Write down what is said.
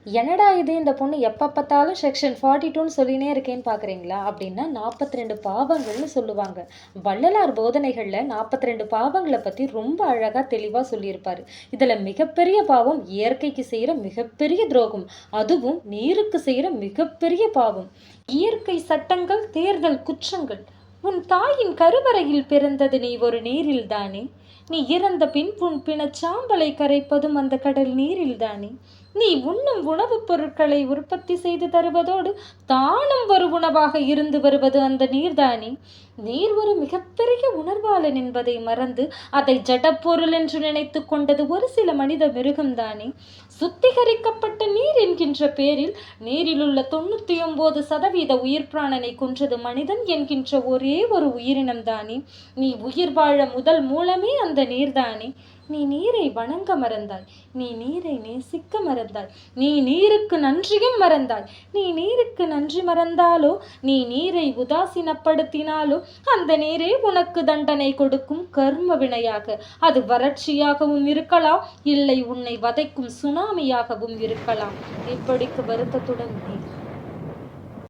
என்னடா இது இந்த பொண்ணு எப்போ பார்த்தாலும் செக்ஷன் 42ன்னு சொல்லினே இருக்கேன்னு பார்க்குறீங்களா? அப்படின்னா 42 பாவங்கள்னு சொல்லுவாங்க. வள்ளலார் போதனைகளில் 42 பாவங்களை பற்றி ரொம்ப அழகாக தெளிவாக சொல்லியிருப்பார். இதில் மிகப்பெரிய பாவம் இயற்கைக்கு செய்கிற மிகப்பெரிய துரோகம், அதுவும் நீருக்கு செய்கிற மிகப்பெரிய பாவம். இயற்கை சட்டங்கள், தேர்தல் குற்றங்கள். உன் தாயின் கருவறையில் பிறந்தது நீ ஒரு நீரில்தானே? நீ இறந்த பின் உன் பிணச்சாம்பலை கரைப்பதும் அந்த கடல் நீரில்தானே? நீ உண்ணும் உணவுப் பொருட்களை உற்பத்தி செய்து தருவதோடு தானும் ஒரு உணவாக இருந்து வருவது அந்த நீர்தானே? நீர் ஒரு மிகப்பெரிய உணர்வாளன் என்பதை மறந்து அதை ஜடப்பொருள் என்று நினைத்து கொண்டது ஒரு சில மனித மிருகம்தானே? சுத்திகரிக்கப்பட்ட நீர் என்கின்ற பேரில் நீரில் உள்ள 99% உயிர் பிராணனை கொன்றது மனிதன் என்கின்ற ஒரே ஒரு உயிரினம்தானே? நீ உயிர் வாழ முதல் மூலமே அந்த நீர்தானே? நீ நீரை வணங்க மறந்தாய், நீ நீரை நேசிக்க மறந்தாய், நீ நீருக்கு நன்றியும் மறந்தாய். நீ நீருக்கு நன்றி மறந்தாலோ, நீ நீரை உதாசீனப்படுத்தினாலோ அந்த நீரே உனக்கு தண்டனை கொடுக்கும் கர்ம வினையாக. அது வறட்சியாகவும் இருக்கலாம், இல்லை உன்னை வதைக்கும் சுனாமியாகவும் இருக்கலாம். இப்படிக்கு வருத்தத்துடன்